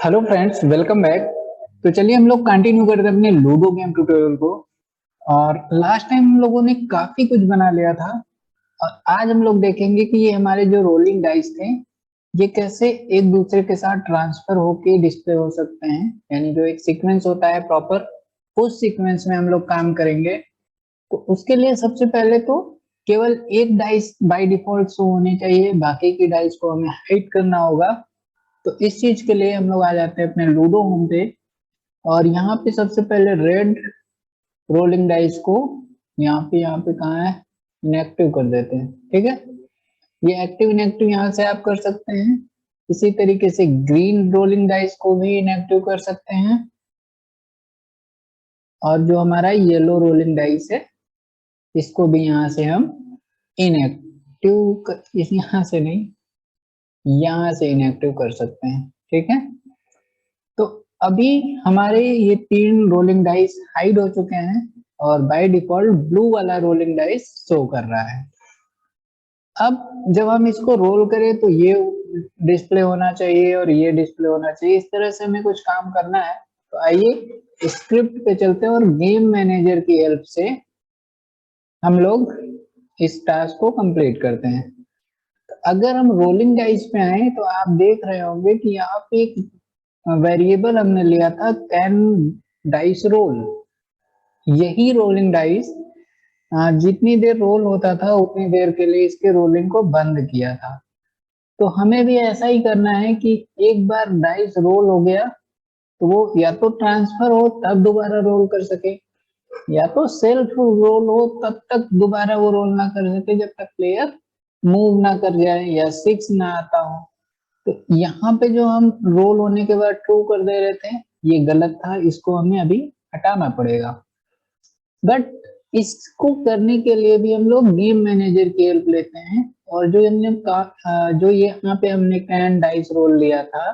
Hello friends, welcome back. तो चलिए हम लोग कंटिन्यू करते हैं अपने लूडो गेम ट्यूटोरियल को। और लास्ट टाइम हम लोगों ने काफी कुछ बना लिया था। और आज हम लोग देखेंगे कि ये हमारे जो रोलिंग डाइस थे ये कैसे एक दूसरे के साथ ट्रांसफर होके डिस्प्ले हो सकते हैं। यानी जो एक सीक्वेंस होता है प्रॉपर, उस सीक्वेंस में हम लोग काम करेंगे। तो उसके लिए सबसे पहले तो केवल एक डाइस बाय डिफॉल्ट शो होनी चाहिए, बाकी की डाइस को हमें हाइड करना होगा। तो इस चीज के लिए हम लोग आ जाते हैं अपने लूडो होम पे। और यहाँ पे सबसे पहले रेड रोलिंग डाइस को यहाँ पे कहाँ है, इनएक्टिव कर देते हैं। ठीक है, ये एक्टिव इनएक्टिव यहाँ से आप कर सकते हैं। इसी तरीके से ग्रीन रोलिंग डाइस को भी इनएक्टिव कर सकते हैं। और जो हमारा येलो रोलिंग डाइस है इसको भी यहाँ से हम इनएक्टिव, इस यहाँ से नहीं, यहाँ से इनएक्टिव कर सकते हैं। ठीक है, तो अभी हमारे ये तीन रोलिंग डाइस हाइड हो चुके हैं और बाय डिफॉल्ट ब्लू वाला रोलिंग डाइस शो कर रहा है। अब जब हम इसको रोल करें तो ये डिस्प्ले होना चाहिए और ये डिस्प्ले होना चाहिए। इस तरह से हमें कुछ काम करना है। तो आइए स्क्रिप्ट पे चलते हैं और गेम मैनेजर की हेल्प से हम लोग इस टास्क को कंप्लीट करते हैं। अगर हम रोलिंग डाइस पे आए तो आप देख रहे होंगे कि यहाँ पे एक वेरिएबल हमने लिया था, कैन डाइस रोल। यही रोलिंग डाइस जितनी देर रोल होता था उतनी देर के लिए इसके रोलिंग को बंद किया था। तो हमें भी ऐसा ही करना है कि एक बार डाइस रोल हो गया तो वो या तो ट्रांसफर हो तब दोबारा रोल कर सके, या तो सेल्फ रोल हो तब तक दोबारा वो रोल ना कर सके जब तक प्लेयर मूव ना कर जाए या सिक्स ना आता हो। तो यहाँ पे जो हम रोल होने के बाद ट्रू कर दे रहे थे ये गलत था, इसको हमें अभी हटाना पड़ेगा। बट इसको करने के लिए भी हम लोग गेम मैनेजर की हेल्प लेते हैं। और जो ये यहाँ पे हमने कैन डाइस रोल लिया था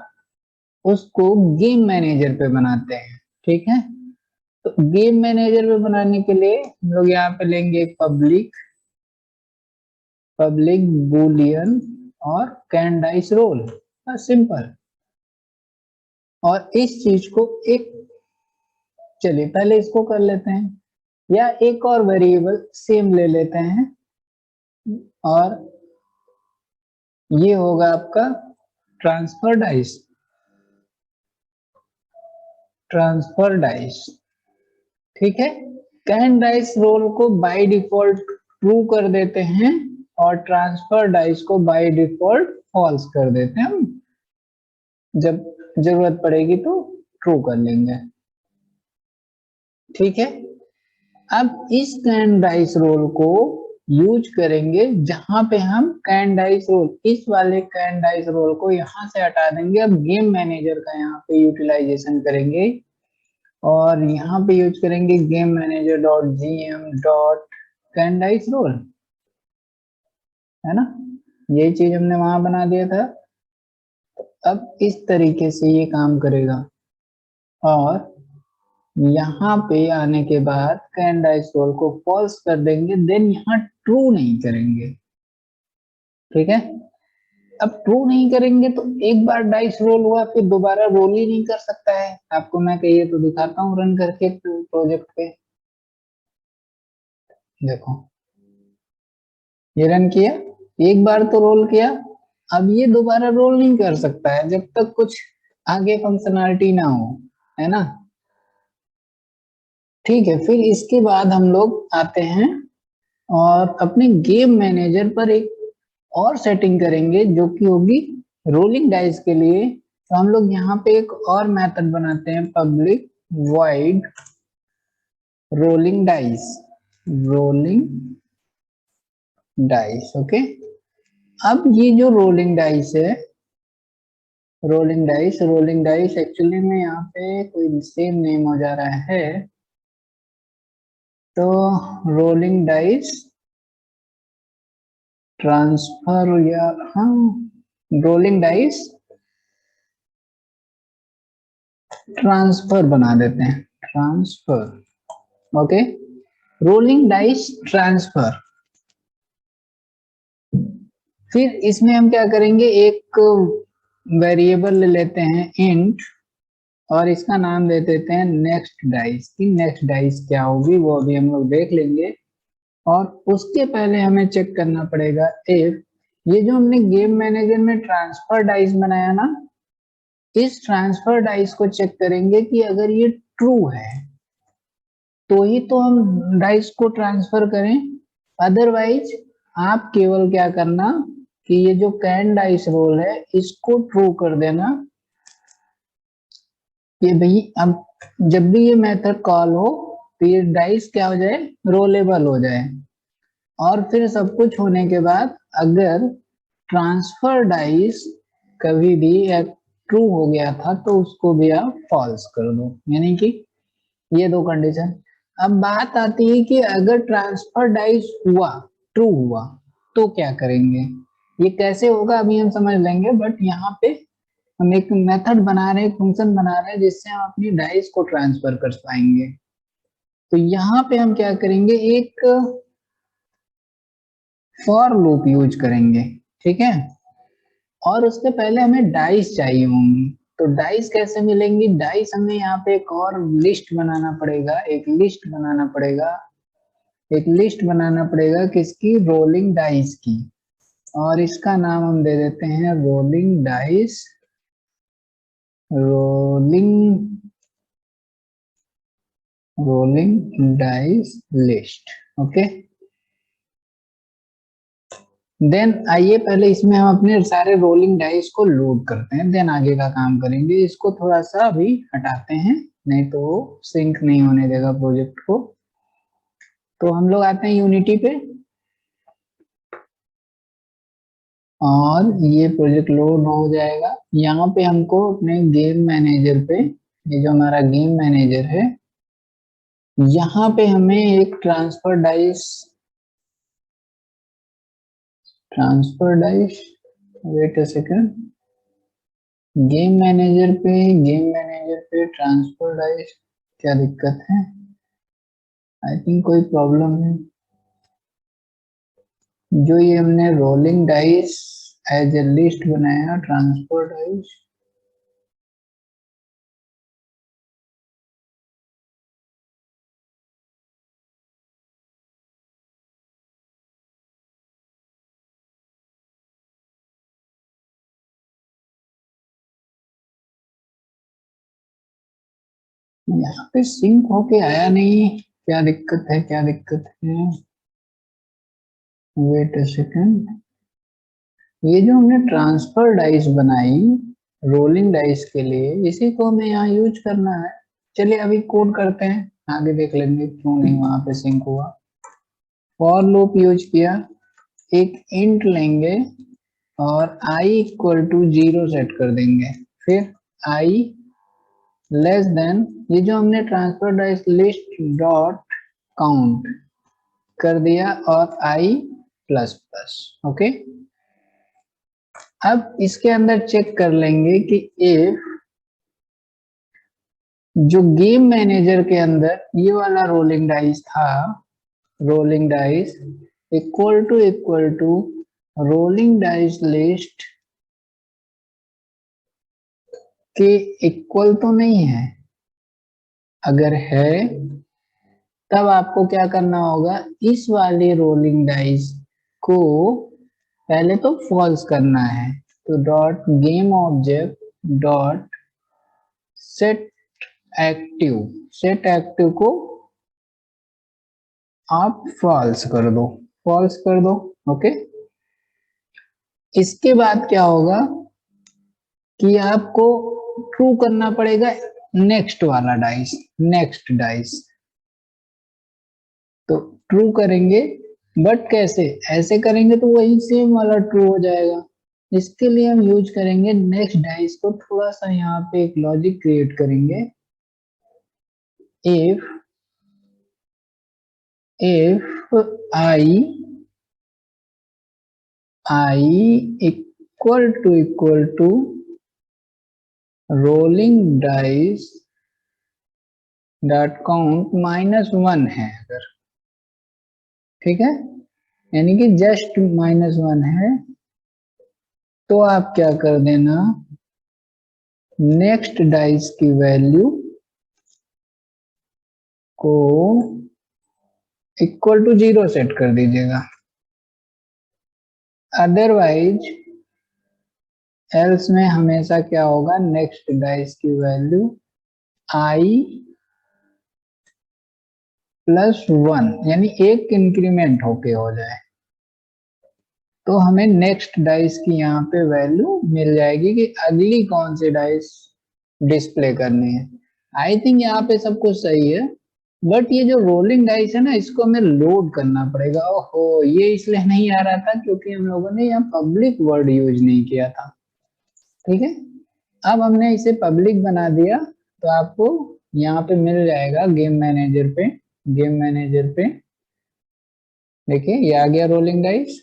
उसको गेम मैनेजर पे बनाते हैं। ठीक है, तो गेम मैनेजर पे बनाने के लिए हम लोग यहाँ पे लेंगे पब्लिक पब्लिक बुलियन और कैन डाइस रोल, सिंपल। और इस चीज को एक, चलिए पहले इसको कर लेते हैं, या एक और वेरिएबल सेम ले लेते हैं। और ये होगा आपका ट्रांसफर डाइस। ट्रांसफर डाइस, ठीक है। कैन डाइस रोल को बाय डिफॉल्ट ट्रू कर देते हैं और ट्रांसफर डाइस को बाय डिफॉल्ट फॉल्स कर देते हैं। हम जब जरूरत पड़ेगी तो ट्रू कर लेंगे। ठीक है, अब इस कैन डाइस रोल को यूज करेंगे जहां पे हम कैन डाइस रोल, इस वाले कैन डाइस रोल को यहां से हटा देंगे। अब गेम मैनेजर का यहाँ पे यूटिलाइजेशन करेंगे और यहाँ पे यूज करेंगे game manager dot GM dot can dice role, है ना। यही चीज हमने वहां बना दिया था। अब इस तरीके से ये काम करेगा। और यहाँ पे आने के बाद कैन डाइस रोल को फॉल्स कर देंगे, देन यहाँ ट्रू नहीं करेंगे। ठीक है, अब ट्रू नहीं करेंगे तो एक बार डाइस रोल हुआ फिर दोबारा रोल ही नहीं कर सकता है। आपको मैं कहिए तो दिखाता हूँ रन करके प्रोजेक्ट पे। देखो, ये रन किया, एक बार तो रोल किया, अब ये दोबारा रोल नहीं कर सकता है जब तक कुछ आगे फंक्शनैलिटी ना हो, है ना। ठीक है, फिर इसके बाद हम लोग आते हैं और अपने गेम मैनेजर पर एक और सेटिंग करेंगे जो कि होगी रोलिंग डाइस के लिए। तो हम लोग यहाँ पे एक और मेथड बनाते हैं, public void rolling dice, rolling dice. Okay, अब ये जो रोलिंग डाइस एक्चुअली में यहाँ पे कोई सेम नेम हो जा रहा है। तो रोलिंग डाइस ट्रांसफर, या हाँ, रोलिंग डाइस ट्रांसफर बना देते हैं, transfer. Okay, rolling dice transfer. फिर इसमें हम क्या करेंगे, एक वेरिएबल ले लेते हैं इंट और इसका नाम दे देते हैं नेक्स्ट डाइस की। नेक्स्ट डाइस क्या होगी वो अभी हम लोग देख लेंगे। और उसके पहले हमें चेक करना पड़ेगा इफ ये जो हमने गेम मैनेजर में ट्रांसफर डाइस बनाया ना, इस ट्रांसफर डाइस को चेक करेंगे कि अगर ये ट्रू है तो ही तो हम डाइस को ट्रांसफर करें, अदरवाइज आप केवल क्या करना कि ये जो कैन डाइस रोल है इसको ट्रू कर देना कि भाई अब जब भी ये मेथड कॉल हो तो ये डाइस क्या हो जाए, रोलेबल हो जाए। और फिर सब कुछ होने के बाद अगर ट्रांसफर डाइस कभी भी ट्रू हो गया था तो उसको भी आप फॉल्स कर दो, यानी कि ये दो कंडीशन। अब बात आती है कि अगर ट्रांसफर डाइस हुआ, ट्रू हुआ, तो क्या करेंगे, ये कैसे होगा अभी हम समझ लेंगे। बट यहाँ पे हम एक मेथड बना रहे हैं, एक फंक्शन बना रहे हैं जिससे हम अपनी डाइस को ट्रांसफर कर पाएंगे। तो यहाँ पे हम क्या करेंगे, एक फॉर लूप यूज करेंगे, ठीक है। और उसके पहले हमें डाइस चाहिए होंगी। तो डाइस कैसे मिलेंगी, डाइस हमें यहाँ पे एक और लिस्ट बनाना पड़ेगा, एक लिस्ट बनाना पड़ेगा, एक लिस्ट बनाना पड़ेगा किसकी, रोलिंग डाइस की। और इसका नाम हम दे देते हैं rolling dice, rolling rolling dice list. Okay, then आइए पहले इसमें हम अपने सारे रोलिंग डाइस को लोड करते हैं, देन आगे का काम करेंगे। इसको थोड़ा सा अभी हटाते हैं, नहीं तो सिंक नहीं होने देगा प्रोजेक्ट को। तो हम लोग आते हैं यूनिटी पे और ये प्रोजेक्ट लोड हो जाएगा। यहाँ पे हमको अपने गेम मैनेजर पे, ये जो हमारा गेम मैनेजर है, यहाँ पे हमें एक transfer dice, wait a second, game manager पे ट्रांसफर डाइस, क्या दिक्कत है, आई थिंक कोई प्रॉब्लम है। जो ये हमने rolling dice as a list बनाया, ट्रांसफर डाइस, यहाँ पे सिंक होके आया नहीं, क्या दिक्कत है, क्या दिक्कत है, वेट अ सेकंड। ये जो हमने ट्रांसफर डाइस बनाई रोलिंग डाइस के लिए, इसी को हमें यहाँ यूज करना है। चलिए अभी कोड करते हैं, आगे देख लेंगे क्यों नहीं वहां पे सिंक हुआ। फॉर लूप यूज किया, एक इंट लेंगे और i इक्वल टू 0 सेट कर देंगे, फिर i लेस देन, ये जो हमने transfer dice list dot count कर दिया और i प्लस प्लस। ओके, अब इसके अंदर चेक कर लेंगे कि इफ जो गेम मैनेजर के अंदर ये वाला रोलिंग डाइस था, rolling dice equal to rolling dice list के इक्वल तो नहीं है। अगर है तब आपको क्या करना होगा, इस वाले रोलिंग डाइस को पहले तो फॉल्स करना है। तो dot game object dot set active, set active को आप फॉल्स कर दो, फॉल्स कर दो। ओके, इसके बाद क्या होगा कि आपको ट्रू करना पड़ेगा नेक्स्ट वाला डाइस, नेक्स्ट डाइस। तो ट्रू करेंगे, बट कैसे, ऐसे करेंगे तो वही सेम वाला ट्रू हो जाएगा। इसके लिए हम यूज करेंगे नेक्स्ट डाइस को, थोड़ा सा यहाँ पे एक लॉजिक क्रिएट करेंगे। If i equal to rolling dice dot count -1 है अगर, ठीक है, यानी कि जस्ट -1 है, तो आप क्या कर देना, नेक्स्ट डाइस की वैल्यू को इक्वल टू 0 सेट कर दीजिएगा, अदरवाइज एल्स में हमेशा क्या होगा, नेक्स्ट डाइस की वैल्यू आई प्लस 1 यानी एक इंक्रीमेंट होके हो जाए, तो हमें नेक्स्ट डाइस की यहाँ पे वैल्यू मिल जाएगी कि अगली कौन सी डाइस डिस्प्ले करनी है। आई थिंक यहाँ पे सब कुछ सही है, बट ये जो रोलिंग डाइस है ना, इसको हमें लोड करना पड़ेगा। ओहो, ये इसलिए नहीं आ रहा था क्योंकि हम लोगों ने यहाँ पब्लिक वर्ड यूज नहीं किया था। ठीक है, अब हमने इसे पब्लिक बना दिया, तो आपको यहाँ पे मिल जाएगा गेम मैनेजर पे, गेम मैनेजर पे देखिए ये आ गया रोलिंग डाइस।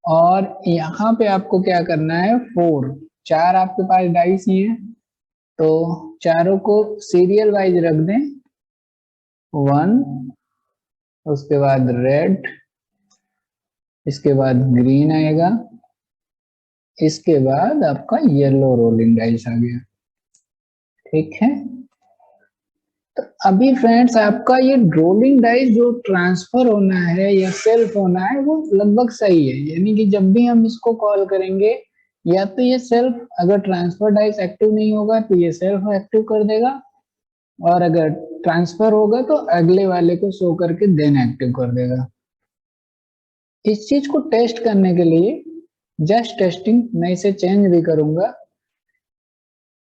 और यहाँ पे आपको क्या करना है, 4 आपके पास डाइस ही है, तो चारों को सीरियल वाइज रख दें, 1, उसके बाद रेड, इसके बाद ग्रीन आएगा, इसके बाद आपका येलो रोलिंग डाइस आ गया। ठीक है, तो अभी फ्रेंड्स आपका ये रोलिंग डाइस जो ट्रांसफर होना है या सेल्फ होना है वो लगभग सही है, यानी कि जब भी हम इसको कॉल करेंगे या तो ये सेल्फ, अगर ट्रांसफर डाइस एक्टिव नहीं होगा तो ये सेल्फ एक्टिव कर देगा, और अगर ट्रांसफर होगा तो अगले वाले को शो करके देन एक्टिव कर देगा। इस चीज को टेस्ट करने के लिए जस्ट टेस्टिंग, मैं इसे चेंज भी करूंगा,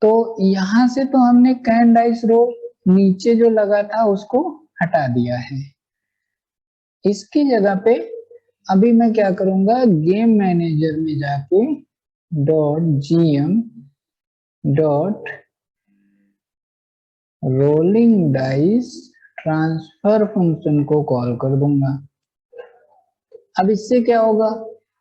तो यहां से तो हमने कैन डाइस रोल नीचे जो लगा था उसको हटा दिया है, इसकी जगह पे अभी मैं क्या करूंगा, गेम मैनेजर में जाके .gm rolling dice transfer function को कॉल कर दूंगा। अब इससे क्या होगा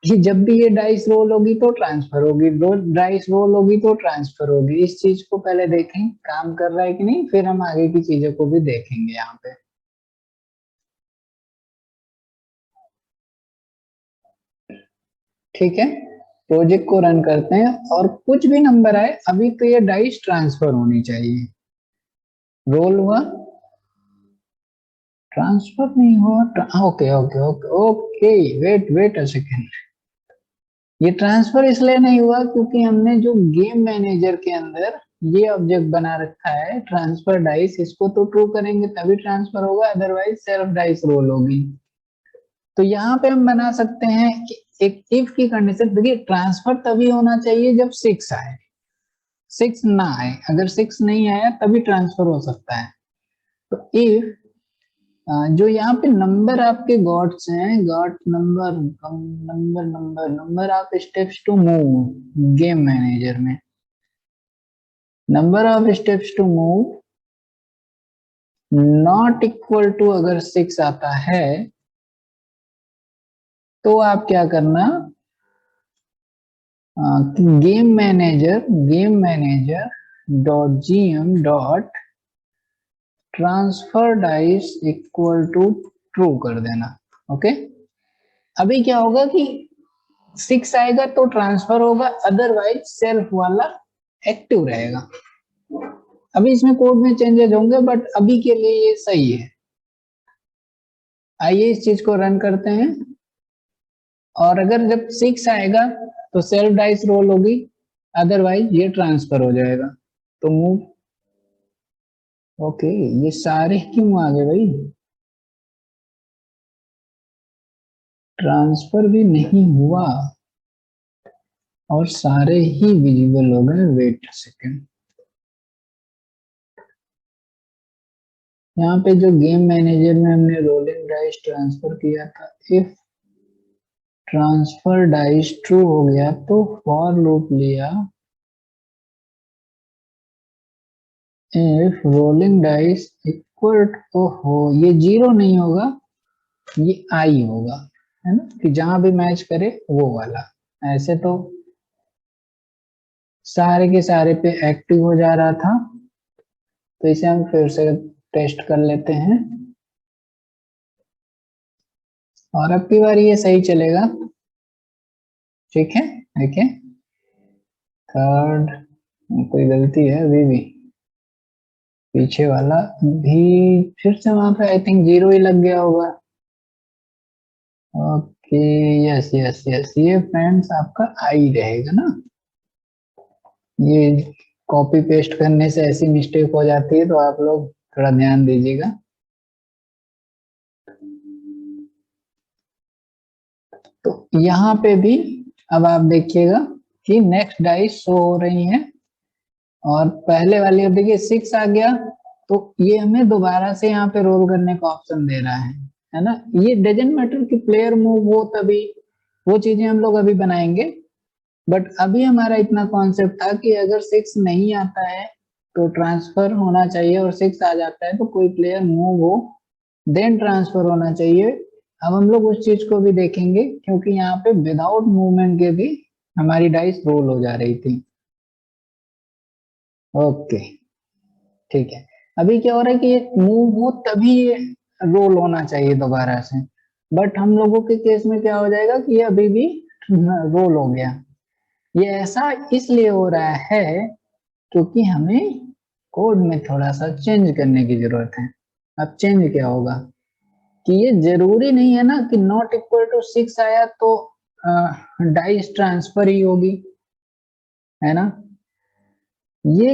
कि जब भी ये डाइस रोल होगी तो ट्रांसफर होगी, डाइस रोल होगी तो ट्रांसफर होगी। इस चीज को पहले देखें काम कर रहा है कि नहीं, फिर हम आगे की चीजों को भी देखेंगे यहाँ पे। ठीक है, प्रोजेक्ट को रन करते हैं और कुछ भी नंबर आए, अभी तो ये डाइस ट्रांसफर होनी चाहिए। रोल हुआ, ट्रांसफर नहीं हुआ, okay okay okay okay, wait wait a second, ये ट्रांसफर इसलिए नहीं हुआ क्योंकि हमने जो गेम मैनेजर के अंदर ये ऑब्जेक्ट बना रखा है ट्रांसफर डाइस, इसको तो ट्रू करेंगे तभी ट्रांसफर होगा, अदरवाइज सेल्फ डाइस रोल होगी। तो यहाँ पे हम बना सकते हैं कि एक इफ की कंडीशन, देखिए ट्रांसफर तभी होना चाहिए जब 6 आए, 6 ना आए, अगर 6 नहीं आया तभी ट्रांसफर हो सकता है। तो इफ जो यहाँ पे नंबर आपके गॉट्स हैं, गॉट number number number number of steps to move game manager में, number of steps to move not equal to अगर 6 आता है तो आप क्या करना, game manager .gm transfer dice equal to true कर देना। ओके, अभी क्या होगा कि 6 आएगा तो ट्रांसफर होगा, अदरवाइज सेल्फ वाला एक्टिव रहेगा। अभी इसमें कोड में चेंजेस होंगे बट अभी के लिए ये सही है। आइए इस चीज को रन करते हैं, और अगर जब 6 आएगा तो सेल्फ डाइस रोल होगी, अदरवाइज ये ट्रांसफर हो जाएगा। तो मूव, ओके ये सारे क्यों आ गए भाई, ट्रांसफर भी नहीं हुआ और सारे ही विजिबल हो गए। वेट सेकेंड, यहाँ पे जो गेम मैनेजर में हमने रोलिंग डाइस ट्रांसफर किया था, इफ ट्रांसफर डाइस ट्रू हो गया तो फॉर लूप लिया, इफ रोलिंग डाइस इक्वल, ओहो ये 0 नहीं होगा, ये आई होगा, है ना, कि जहां भी मैच करे वो वाला। ऐसे तो सारे के सारे पे एक्टिव हो जा रहा था, तो इसे हम फिर से टेस्ट कर लेते हैं, और अब की बार ये सही चलेगा। ठीक है, देखिए थर्ड कोई गलती है अभी भी, पीछे वाला भी फिर से वहां पे आई थिंक 0 ही लग गया होगा। ओके, यस यस यस, ये फ्रेंड्स आपका आई रहेगा ना। ये कॉपी पेस्ट करने से ऐसी मिस्टेक हो जाती है, तो आप लोग थोड़ा ध्यान दीजिएगा। तो यहाँ पे भी अब आप देखिएगा कि नेक्स्ट डाइस शो हो रही है, और पहले वाली अब देखिए 6 आ गया, तो ये हमें दोबारा से यहाँ पे रोल करने का ऑप्शन दे रहा है ना। ये डजेंट मैटर कि प्लेयर मूव हो तभी, वो चीजें हम लोग अभी बनाएंगे। बट अभी हमारा इतना कॉन्सेप्ट था कि अगर 6 नहीं आता है तो ट्रांसफर होना चाहिए, और 6 आ जाता है तो कोई प्लेयर मूव हो देन ट्रांसफर होना चाहिए। अब हम लोग उस चीज को भी देखेंगे, क्योंकि यहाँ पे विदाउट मूवमेंट के भी हमारी डाइस रोल हो जा रही थी। ओके, ठीक है। अभी क्या हो रहा है कि ये मूव हो तभी ये रोल होना चाहिए दोबारा से, बट हम लोगों के केस में क्या हो जाएगा कि ये अभी भी रोल हो गया। ये ऐसा इसलिए हो रहा है क्योंकि हमें कोड में थोड़ा सा चेंज करने की जरूरत है। अब चेंज क्या होगा कि ये जरूरी नहीं है ना कि नॉट इक्वल टू 6 आया तो डाइस ट्रांसफर ही होगी, है ना। ये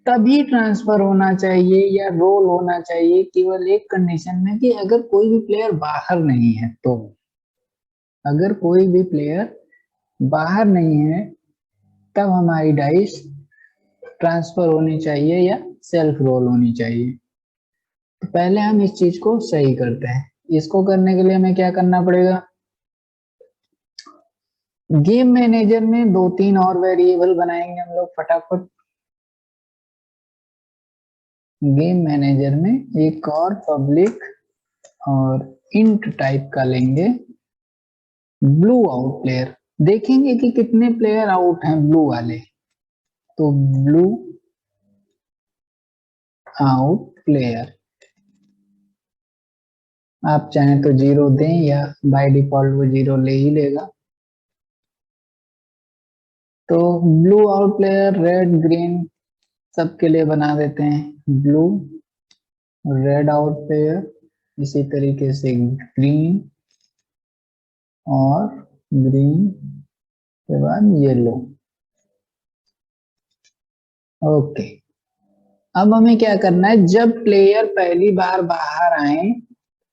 तभी ट्रांसफर होना चाहिए या रोल होना चाहिए केवल एक कंडीशन में, कि अगर कोई भी प्लेयर बाहर नहीं है तो। अगर कोई भी प्लेयर बाहर नहीं है तब हमारी डाइस ट्रांसफर होनी चाहिए या सेल्फ रोल होनी चाहिए। तो पहले हम इस चीज को सही करते हैं। इसको करने के लिए हमें क्या करना पड़ेगा, गेम मैनेजर में 2-3 और वेरिएबल बनाएंगे हम लोग फटाफट। गेम मैनेजर में एक और पब्लिक और इंट टाइप का लेंगे, ब्लू आउट प्लेयर। देखेंगे कि कितने प्लेयर आउट हैं ब्लू वाले, तो ब्लू आउट प्लेयर आप चाहें तो 0 दें, या बाय डिफॉल्ट वो 0 ले ही लेगा। तो blue out player red green सबके लिए बना देते हैं, ब्लू रेड आउट प्लेयर, इसी तरीके से ग्रीन, और ग्रीन के बाद येलो। ओके, अब हमें क्या करना है, जब प्लेयर पहली बार बाहर आए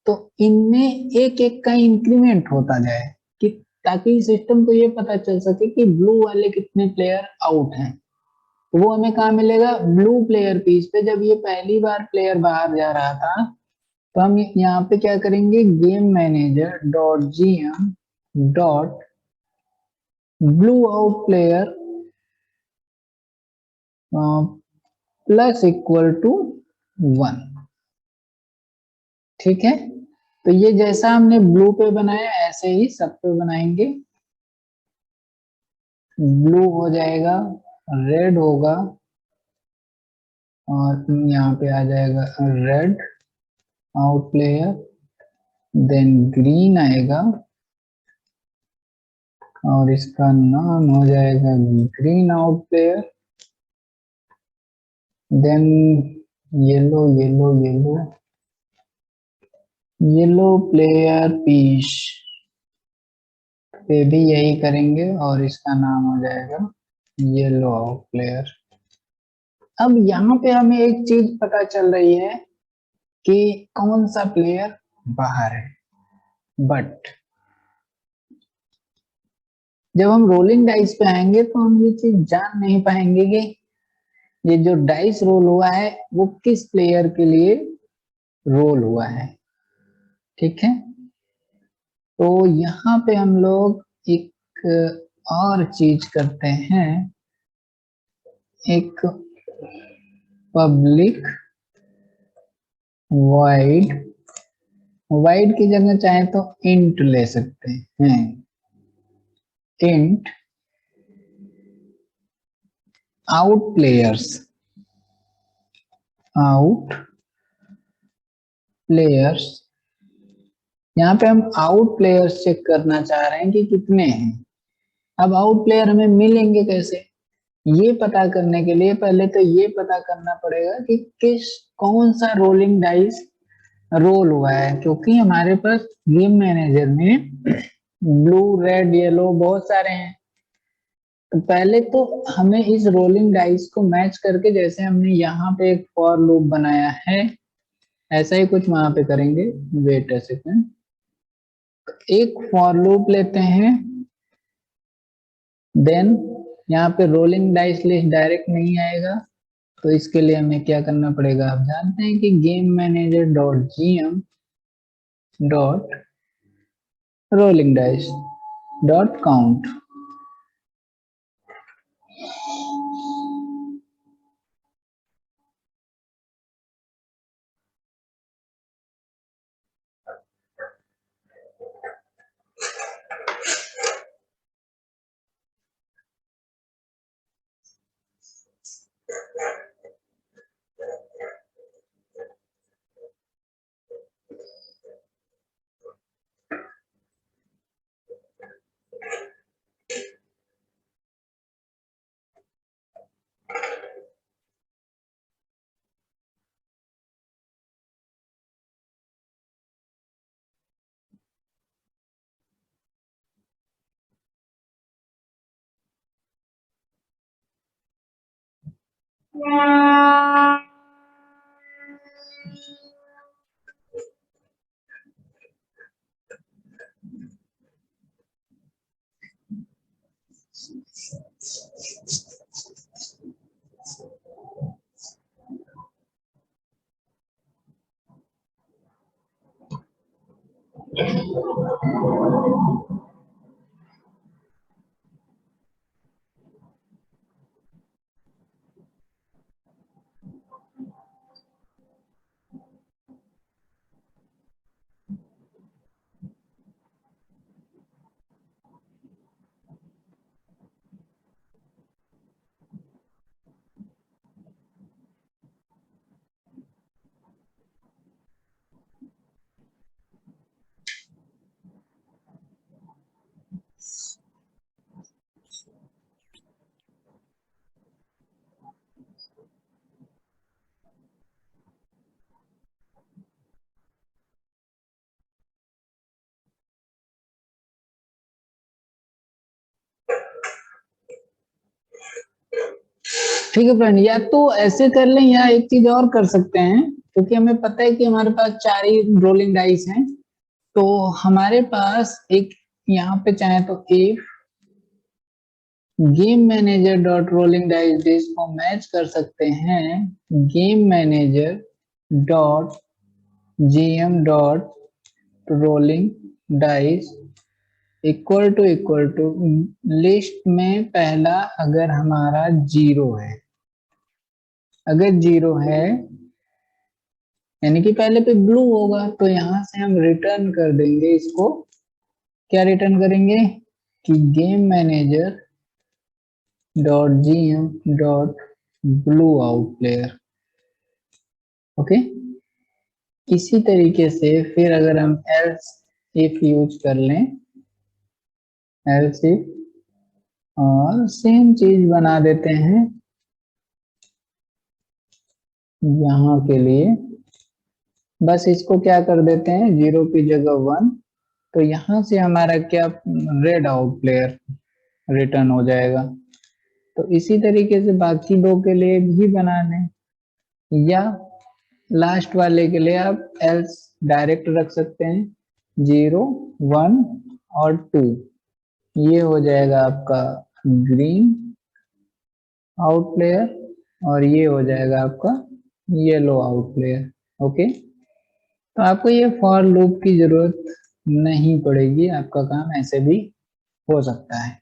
तो इनमें एक एक का इंक्रीमेंट होता जाए, कि ताकि सिस्टम को ये पता चल सके कि ब्लू वाले कितने प्लेयर आउट हैं। तो वो हमें कहाँ मिलेगा, ब्लू प्लेयर पीस पे। जब ये पहली बार प्लेयर बाहर जा रहा था तो हम यहाँ पे क्या करेंगे, game manager dot GM dot blue out player plus equal to 1। ठीक है, तो ये जैसा हमने ब्लू पे बनाया ऐसे ही सब पे बनाएंगे। ब्लू हो जाएगा, रेड होगा, और यहाँ पे आ जाएगा red out player, then green आएगा और इसका नाम हो जाएगा green out player, then yellow yellow yellow yellow player piece पे भी यही करेंगे, और इसका नाम हो जाएगा येलो आउट प्लेयर। अब यहाँ पे हमें एक चीज पता चल रही है कि कौन सा प्लेयर बाहर है, बट जब हम रोलिंग डाइस पे आएंगे तो हम ये चीज जान नहीं पाएंगे कि ये जो डाइस रोल हुआ है वो किस प्लेयर के लिए रोल हुआ है। ठीक है, तो यहाँ पे हम लोग एक और चीज करते हैं, एक पब्लिक वाइड, वाइड की जगह चाहे तो इंट ले सकते हैं, int out players, out players. यहाँ पे हम आउट प्लेयर्स चेक करना चाह रहे हैं कि कितने हैं। अब आउट प्लेयर हमें मिलेंगे कैसे, ये पता करने के लिए पहले तो ये पता करना पड़ेगा कि कौन सा रोलिंग डाइस रोल हुआ है, क्योंकि हमारे पास गेम मैनेजर में ब्लू रेड येलो बहुत सारे हैं। तो पहले तो हमें इस रोलिंग डाइस को मैच करके, जैसे हमने यहाँ पे एक फॉर लूप बनाया है, ऐसा ही कुछ वहां पे करेंगे। वेट अ सेकंड, एक फॉर लूप लेते हैं, देन यहाँ पे रोलिंग डाइस लिस्ट डायरेक्ट नहीं आएगा, तो इसके लिए हमें क्या करना पड़ेगा, आप जानते हैं कि game manager dot GM dot rolling dice dot count. ठीक है फ्रेंड, या तो ऐसे कर लें या एक चीज और कर सकते हैं, क्योंकि हमें पता है कि हमारे पास 4 ही रोलिंग डाइस हैं। तो हमारे पास एक यहाँ पे चाहे तो if game manager dot rolling dice this को मैच कर सकते हैं game manager dot GM dot rolling dice equal to list में पहला अगर हमारा 0 है, अगर 0 है यानी कि पहले पे ब्लू होगा, तो यहां से हम रिटर्न कर देंगे इसको। क्या रिटर्न करेंगे कि game manager dot GM dot blue out player. Okay, इसी तरीके से फिर अगर हम एल्स इफ यूज कर लें, एल्स इफ, और सेम चीज बना देते हैं यहाँ के लिए, बस इसको क्या कर देते हैं 0 की जगह 1, तो यहाँ से हमारा क्या रेड आउट प्लेयर रिटर्न हो जाएगा। तो इसी तरीके से बाकी दो के लिए भी बना लें, या लास्ट वाले के लिए आप एल्स डायरेक्ट रख सकते हैं 0 1 और 2, ये हो जाएगा आपका ग्रीन आउट प्लेयर और ये हो जाएगा आपका येलो आउट प्लेयर। ओके, तो आपको ये फॉर लूप की जरूरत नहीं पड़ेगी, आपका काम ऐसे भी हो सकता है।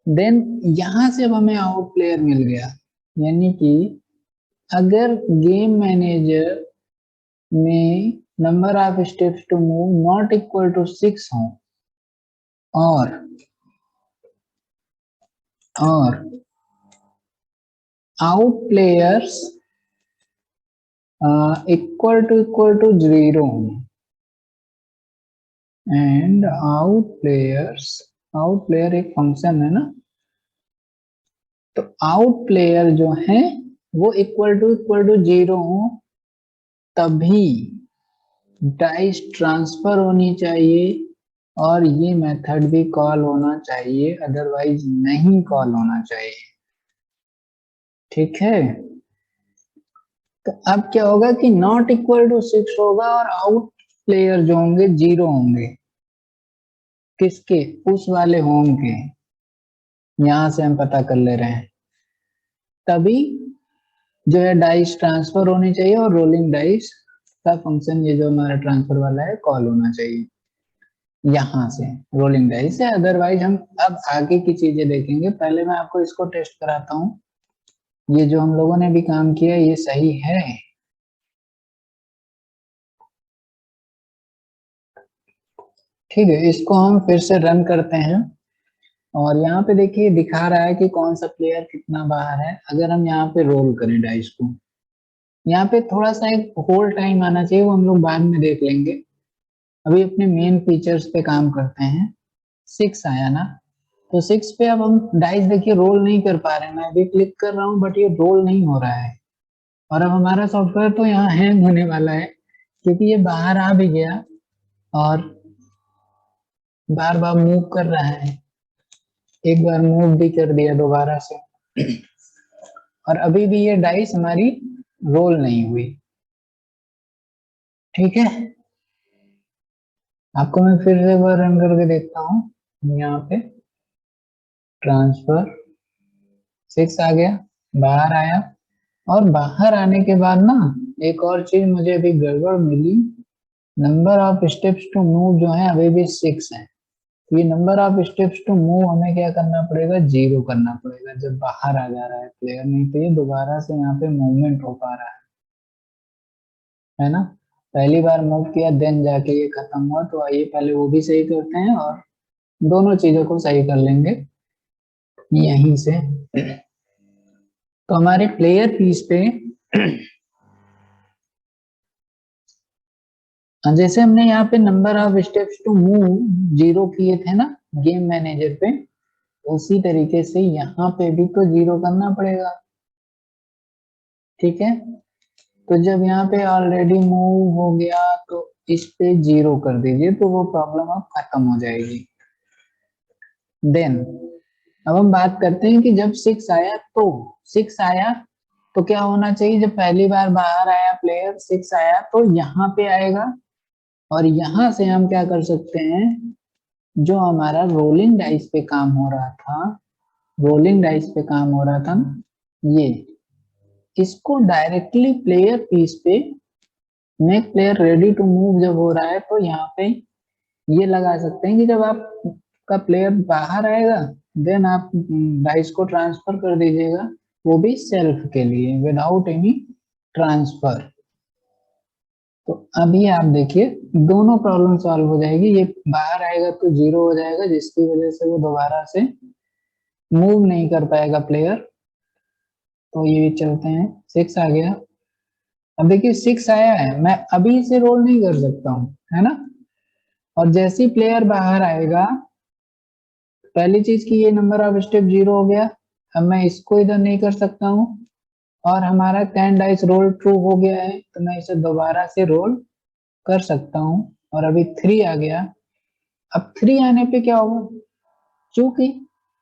देन यहां से अब हमें आउट प्लेयर मिल गया, यानी कि अगर गेम मैनेजर में number of steps to move not equal to 6 हो और आउट प्लेयर्स इक्वल टू 0 हो, एंड आउट प्लेयर एक फंक्शन है ना, तो आउट प्लेयर जो है वो इक्वल टू 0 हो तभी डाइस ट्रांसफर होनी चाहिए और ये मेथड भी कॉल होना चाहिए, अदरवाइज नहीं कॉल होना चाहिए। ठीक है, तो अब क्या होगा कि नॉट इक्वल टू 6 होगा और आउट प्लेयर जो होंगे 0 होंगे। किसके? उस वाले होम के। यहां से हम पता कर ले रहे हैं, तभी जो है डाइस ट्रांसफर होनी चाहिए और रोलिंग डाइस का फंक्शन ये जो हमारा ट्रांसफर वाला है कॉल होना चाहिए यहां से, रोलिंग डाइस से। अदरवाइज हम अब आगे की चीजें देखेंगे, पहले मैं आपको इसको टेस्ट कराता हूँ। ये जो हम लोगों ने भी काम किया ये सही है? ठीक है, इसको हम फिर से रन करते हैं और यहाँ पे देखिए दिखा रहा है कि कौन सा प्लेयर कितना बाहर है। अगर हम यहाँ पे रोल करें डाइस को, यहाँ पे थोड़ा सा एक होल्ड टाइम आना चाहिए, वो हम लोग बाद में देख लेंगे। अभी अपने मेन फीचर्स पे काम करते हैं। 6 आया ना, तो 6 पे अब हम डाइस देखिए रोल नहीं कर पा रहे हैं। मैं अभी क्लिक कर रहा हूँ बट ये रोल नहीं हो रहा है और अब हमारा सॉफ्टवेयर तो यहाँ हैंग होने वाला है क्योंकि ये बाहर आ भी गया और बार बार मूव कर रहा है। एक बार मूव भी कर दिया दोबारा से और अभी भी ये डाइस हमारी रोल नहीं हुई। ठीक है, आपको मैं फिर से एक बार रन करके देखता हूँ। यहाँ पे ट्रांसफर 6 आ गया, बाहर आया और बाहर आने के बाद ना एक और चीज मुझे अभी गड़बड़ मिली। Number of steps to move जो है अभी भी 6 है। तो ये number of steps to move हमें क्या करना पड़ेगा? 0 करना पड़ेगा जब बाहर आ जा रहा है प्लेयर, नहीं तो ये दोबारा से यहाँ पे मूवमेंट हो पा रहा है ना। पहली बार मूव किया देन जाके ये खत्म हुआ, तो आइए पहले वो भी सही करते हैं और दोनों चीजों को सही कर लेंगे यहीं से। तो हमारे प्लेयर पीस पे जैसे हमने यहाँ पे number of steps to move 0 किए थे ना गेम मैनेजर पे, उसी तरीके से यहाँ पे भी तो 0 करना पड़ेगा। ठीक है, तो जब यहाँ पे ऑलरेडी मूव हो गया तो इस पे 0 कर दीजिए तो वो प्रॉब्लम अब खत्म हो जाएगी। देन अब हम बात करते हैं कि जब 6 आया तो 6 आया तो क्या होना चाहिए? जब पहली बार बाहर आया प्लेयर 6 आया तो यहाँ पे आएगा और यहाँ से हम क्या कर सकते हैं, जो हमारा रोलिंग डाइस पे काम हो रहा था, रोलिंग डाइस पे काम हो रहा था ये, इसको डायरेक्टली प्लेयर पीस पे make player ready to move जब हो रहा है तो यहाँ पे ये लगा सकते हैं कि जब आपका प्लेयर बाहर आएगा देन आप डाइस को ट्रांसफर कर दीजिएगा, वो भी सेल्फ के लिए विदाउट एनी ट्रांसफर। तो अभी आप देखिए दोनों प्रॉब्लम सॉल्व हो जाएगी। ये बाहर आएगा तो 0 हो जाएगा जिसकी वजह से वो दोबारा से मूव नहीं कर पाएगा प्लेयर। तो ये चलते हैं, 6 आ गया। अब देखिए 6 आया है, मैं अभी इसे रोल नहीं कर सकता हूँ, है ना। और जैसे ही प्लेयर बाहर आएगा, पहली चीज की ये नंबर ऑफ स्टेप 0 हो गया। अब मैं इसको इधर नहीं कर सकता हूँ और हमारा कैन डाइस रोल ट्रू हो गया है तो मैं इसे दोबारा से रोल कर सकता हूँ और अभी 3 आ गया। अब 3 आने पे क्या होगा? चूंकि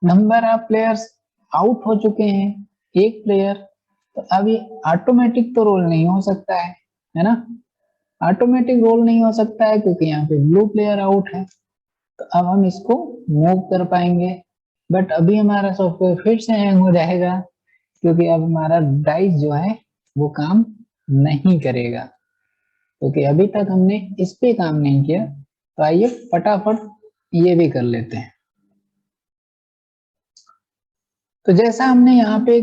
नंबर ऑफ प्लेयर्स आउट हो चुके हैं एक प्लेयर, तो अभी ऑटोमेटिक तो रोल नहीं हो सकता है ना। ऑटोमेटिक रोल नहीं हो सकता है क्योंकि यहाँ पे ब्लू प्लेयर आउट है। तो अब हम इसको मूव कर पाएंगे बट अभी हमारा सॉफ्टवेयर फिर से हैंग हो जाएगा क्योंकि अब हमारा डाइस जो है वो काम नहीं करेगा क्योंकि अभी तक हमने इस पे काम नहीं किया। तो आइए फटाफट ये भी कर लेते हैं। तो जैसा हमने यहाँ पे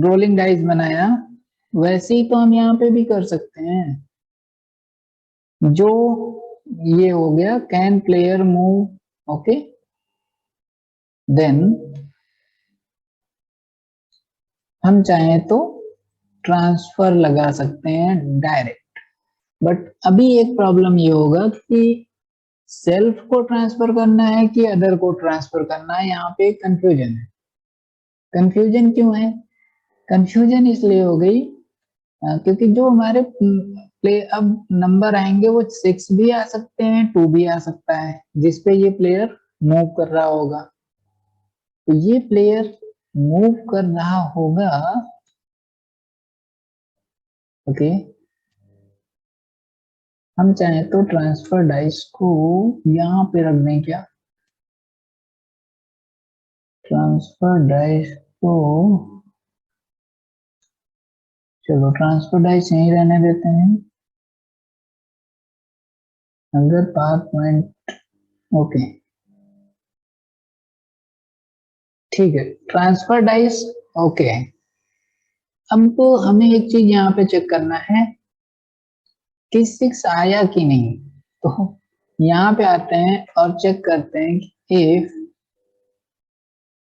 रोलिंग डाइस बनाया वैसे ही तो हम यहाँ पे भी कर सकते हैं। जो ये हो गया can player move, okay, then हम चाहें तो ट्रांसफर लगा सकते हैं डायरेक्ट। बट अभी एक प्रॉब्लम ये होगा कि सेल्फ को ट्रांसफर करना है कि अदर को ट्रांसफर करना है, यहाँ पे कंफ्यूजन है। कंफ्यूजन क्यों है? कंफ्यूजन इसलिए हो गई क्योंकि जो हमारे प्ले अब नंबर आएंगे वो 6 भी आ सकते हैं, 2 भी आ सकता है, जिसपे ये प्लेयर मूव कर रहा होगा। तो ये प्लेयर मूव कर रहा होगा, ओके। हम चाहें तो ट्रांसफर डाइस को यहाँ पे रख दें क्या? ट्रांसफर डाइस को, चलो ट्रांसफर डाइस यहीं रहने देते हैं। अगर पावर पॉइंट, ओके ठीक है, ट्रांसफर डाइस ओके। अब तो हमें एक चीज यहाँ पे चेक करना है कि 6 आया कि नहीं। तो यहाँ पे आते हैं और चेक करते हैं कि if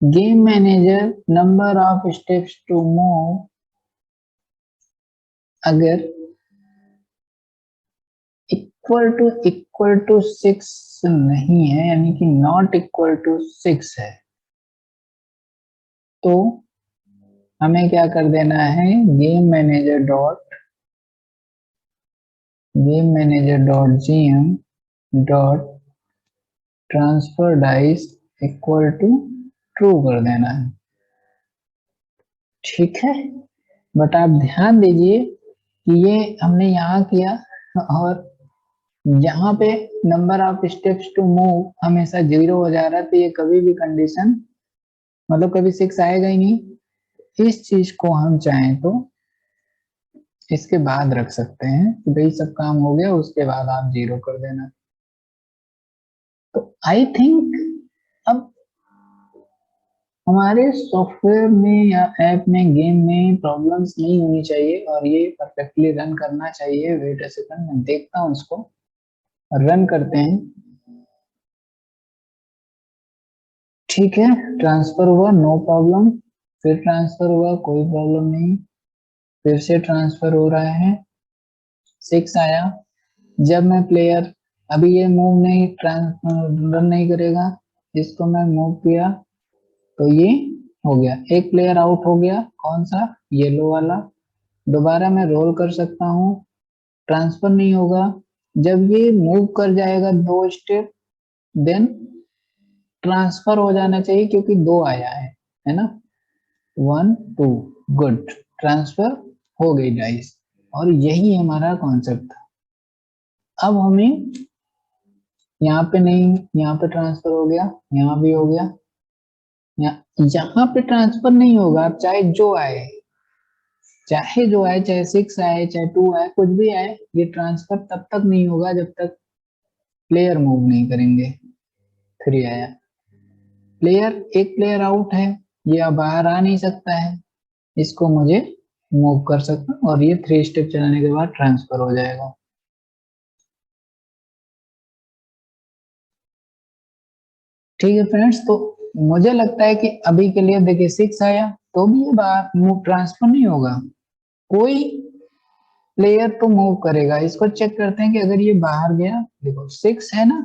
game manager number of steps to move, अगर इक्वल टू 6 नहीं है, यानी कि नॉट इक्वल टू 6 है, तो हमें क्या कर देना है, game manager dot transfer dice equal to true कर देना है, ठीक है। बट आप ध्यान दीजिए कि ये हमने यहाँ किया और यहाँ पे number of steps to move हमेशा 0 हो जा रहा है, तो ये कभी भी कंडीशन, मतलब कभी 6 आएगा ही नहीं। इस चीज को हम चाहें तो इसके बाद रख सकते हैं कि भाई सब काम हो गया, उसके बाद आप 0 कर देना। तो आई थिंक अब हमारे सॉफ्टवेयर में या ऐप में, गेम में प्रॉब्लम्स नहीं होनी चाहिए और ये परफेक्टली रन करना चाहिए। वेट अ सेकंड, मैं देखता हूँ इसको, रन करते हैं। ठीक है, ट्रांसफर हुआ, नो प्रॉब्लम। फिर ट्रांसफर हुआ, कोई प्रॉब्लम नहीं। फिर से ट्रांसफर हो रहा है, 6 आया। जब मैं प्लेयर, अभी ये मूव नहीं, रन नहीं करेगा, इसको मैं मूव किया तो ये हो गया, एक प्लेयर आउट हो गया। कौन सा? येलो वाला। दोबारा मैं रोल कर सकता हूँ, ट्रांसफर नहीं होगा। जब ये मूव कर जाएगा 2 स्टेप, देन ट्रांसफर हो जाना चाहिए क्योंकि 2 आया है ना, 1 2, गुड, ट्रांसफर हो गई डाइस। और यही हमारा कॉन्सेप्ट था। अब हमें यहाँ पे नहीं, यहाँ पे ट्रांसफर हो गया, यहाँ भी हो गया, यहाँ पे ट्रांसफर नहीं होगा। आप चाहे जो आए, चाहे 6 आए, चाहे 2 आए, कुछ भी आए, ये ट्रांसफर तब तक नहीं होगा जब तक प्लेयर मूव नहीं करेंगे। 3 आया, एक प्लेयर आउट है, ये अब बाहर आ नहीं सकता है, इसको मुझे मूव कर सकता हूँ और ये 3 स्टेप चलाने के बाद ट्रांसफर हो जाएगा। ठीक है फ्रेंड्स, तो मुझे लगता है कि अभी के लिए देखिए 6 आया तो भी ये बाहर मूव, ट्रांसफर नहीं होगा, कोई प्लेयर तो मूव करेगा। इसको चेक करते हैं कि अगर ये बाहर गया, देखो 6 है ना,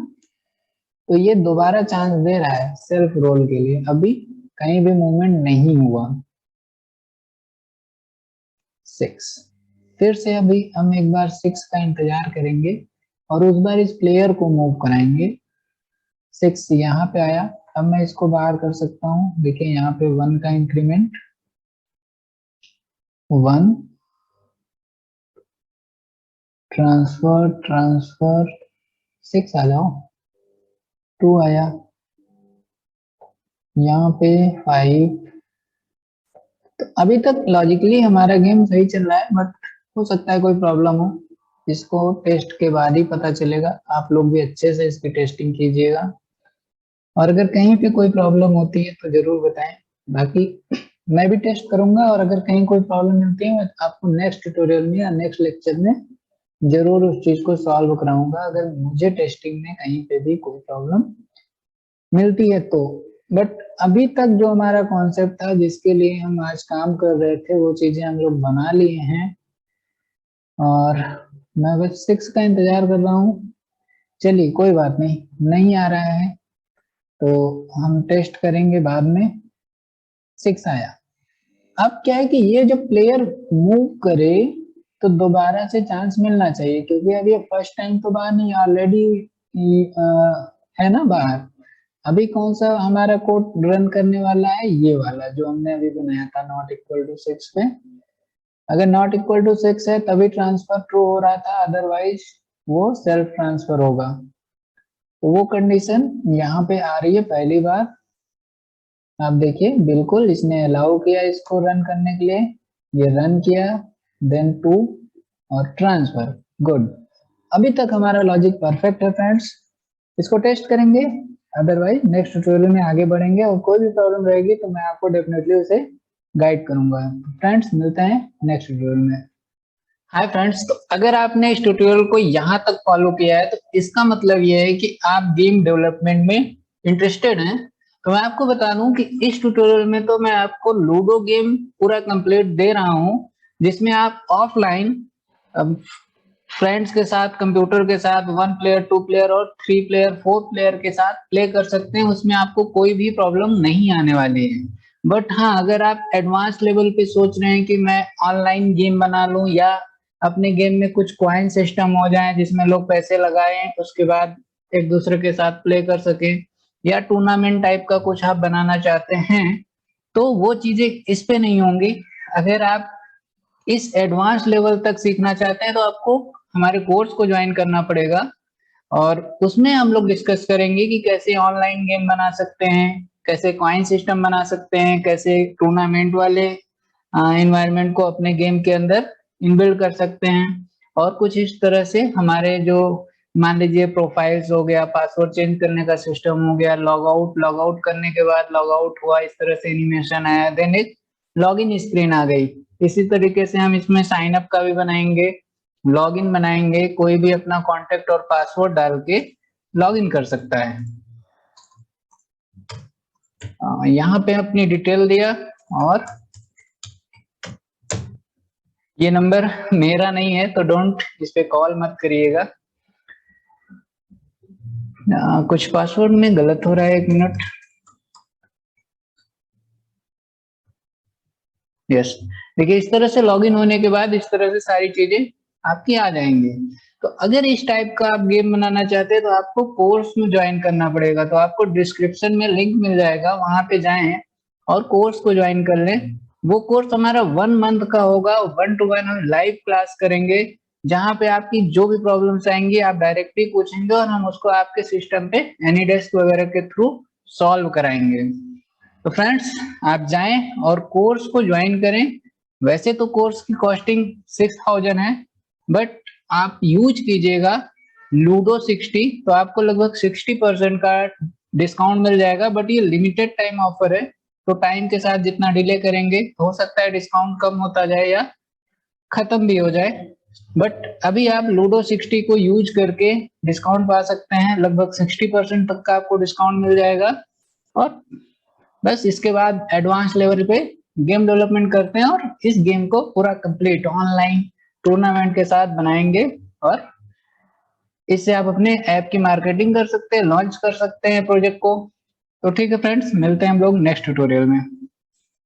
तो ये दोबारा चांस दे रहा है सेल्फ रोल के लिए। अभी कहीं भी मूवमेंट नहीं हुआ, 6। फिर से अभी हम एक बार 6 का इंतजार करेंगे और उस बार इस प्लेयर को मूव कराएंगे। 6 यहाँ पे आया, अब मैं इसको बाहर कर सकता हूँ। देखिए यहाँ पे 1 का इंक्रीमेंट, 1, ट्रांसफर ट्रांसफर, 6 आ जाओ, 2 आया, यहाँ पे 5। तो अभी तक लॉजिकली हमारा गेम सही चल रहा है, बट हो सकता है कोई प्रॉब्लम हो, इसको टेस्ट के बाद ही पता चलेगा। आप लोग भी अच्छे से इसकी टेस्टिंग कीजिएगा और अगर कहीं पे कोई प्रॉब्लम होती है तो जरूर बताएं। बाकी मैं भी टेस्ट करूंगा और अगर कहीं कोई प्रॉब्लम होती है, मैं आपको नेक्स्ट ट्यूटोरियल में या नेक्स्ट लेक्चर में जरूर उस चीज को सॉल्व कराऊंगा, अगर मुझे टेस्टिंग में कहीं पे भी कोई प्रॉब्लम मिलती है तो। बट अभी तक जो हमारा कॉन्सेप्ट था, जिसके लिए हम आज काम कर रहे थे, वो चीजें हम लोग बना लिए हैं और मैं बस 6 का इंतजार कर रहा हूँ। चलिए कोई बात नहीं, नहीं आ रहा है तो हम टेस्ट करेंगे बाद में। 6 आया। अब क्या है कि ये जब प्लेयर मूव करे तो दोबारा से चांस मिलना चाहिए, क्योंकि अब ये फर्स्ट टाइम तो बाहर नहीं, ऑलरेडी है ना बाहर। अभी कौन सा हमारा कोड रन करने वाला है, ये वाला जो हमने अभी बनाया था नॉट इक्वल टू 6 पे। अगर नॉट इक्वल टू 6 है तभी ट्रांसफर ट्रू हो रहा था, अदरवाइज वो सेल्फ ट्रांसफर होगा। तो वो कंडीशन यहाँ पे आ रही है पहली बार। आप देखिए बिल्कुल इसने अलाउ किया इसको रन करने के लिए, ये रन किया, देन टू और ट्रांसफर। गुड, अभी तक हमारा लॉजिक परफेक्ट है फ्रेंड्स। इसको टेस्ट करेंगे, अदरवाइज नेक्स्ट ट्यूटोरियल में आगे बढ़ेंगे और कोई भी प्रॉब्लम रहेगी तो मैं आपको डेफिनेटली उसे गाइड करूंगा। फ्रेंड्स मिलते हैं नेक्स्ट ट्यूटोरियल में। हाय फ्रेंड्स, तो अगर आपने इस ट्यूटोरियल को यहाँ तक फॉलो किया है तो इसका मतलब ये है कि आप गेम डेवलपमेंट में इंटरेस्टेड हैं। तो मैं आपको बता दूं कि इस ट्यूटोरियल में तो मैं आपको लूडो गेम पूरा कंप्लीट दे रहा हूं, जिसमें आप ऑफलाइन फ्रेंड्स के साथ, कंप्यूटर के साथ 1 प्लेयर 2 प्लेयर और 3 प्लेयर 4 प्लेयर के साथ प्ले कर सकते हैं। उसमें आपको कोई भी प्रॉब्लम नहीं आने वाली है। बट हाँ, अगर आप एडवांस लेवल पे सोच रहे हैं कि मैं ऑनलाइन गेम बना लूं या अपने गेम में कुछ कॉइन सिस्टम हो जाए जिसमें लोग पैसे लगाएं उसके बाद एक दूसरे के साथ प्ले कर सकें, या टूर्नामेंट टाइप का कुछ आप बनाना चाहते हैं, तो वो चीजें इस पे नहीं होंगी। अगर आप इस एडवांस लेवल तक सीखना चाहते हैं तो आपको हमारे कोर्स को ज्वाइन करना पड़ेगा, और उसमें हम लोग डिस्कस करेंगे कि कैसे ऑनलाइन गेम बना सकते हैं, कैसे कॉइन सिस्टम बना सकते हैं, कैसे टूर्नामेंट वाले एनवायरनमेंट को अपने गेम के अंदर इनबिल्ड कर सकते हैं, और कुछ इस तरह से हमारे जो मान लीजिए प्रोफाइल्स हो गया, पासवर्ड चेंज करने का सिस्टम हो गया, लॉग आउट करने के बाद लॉग आउट हुआ, इस तरह से एनिमेशन आया, देन एक लॉगिन स्क्रीन आ गई। इसी तरीके से हम इसमें साइन अप का भी बनाएंगे, लॉगिन बनाएंगे, कोई भी अपना कॉन्टेक्ट और पासवर्ड डाल के लॉगिन कर सकता है। यहाँ पे अपनी डिटेल दिया, और ये नंबर मेरा नहीं है तो डोंट इस पे कॉल मत करिएगा। कुछ पासवर्ड में गलत हो रहा है, 1 मिनट। यस, देखिए इस तरह से लॉगिन होने के बाद इस तरह से सारी चीजें आपकी आ जाएंगी। तो अगर इस टाइप का आप गेम बनाना चाहते हैं तो आपको कोर्स में ज्वाइन करना पड़ेगा। तो आपको डिस्क्रिप्शन में लिंक मिल जाएगा, वहां पे जाएं और कोर्स को ज्वाइन कर लें। वो कोर्स हमारा 1 मंथ का होगा, 1 to 1 हम लाइव क्लास करेंगे, जहां पे आपकी जो भी प्रॉब्लम्स आएंगी आप डायरेक्टली पूछेंगे और हम उसको आपके सिस्टम पे एनीडेस्क वगैरह के थ्रू सॉल्व कराएंगे। तो फ्रेंड्स आप जाएं और कोर्स को ज्वाइन करें। वैसे तो कोर्स की कॉस्टिंग 6000 है, बट आप यूज कीजिएगा लूडो 60 तो आपको लगभग 60% का डिस्काउंट मिल जाएगा। बट ये लिमिटेड टाइम ऑफर है, तो टाइम के साथ जितना डिले करेंगे हो सकता है डिस्काउंट कम होता जाए या खत्म भी हो जाए। बट अभी आप लूडो 60 को यूज करके डिस्काउंट पा सकते हैं, लगभग 60% तक का आपको डिस्काउंट मिल जाएगा। और बस इसके बाद एडवांस लेवल पे गेम डेवलपमेंट करते हैं और इस गेम को पूरा कंप्लीट ऑनलाइन टूर्नामेंट के साथ बनाएंगे, और इससे आप अपने ऐप की मार्केटिंग कर सकते हैं, लॉन्च कर सकते हैं प्रोजेक्ट को। तो ठीक है फ्रेंड्स, मिलते हैं हम लोग नेक्स्ट ट्यूटोरियल में।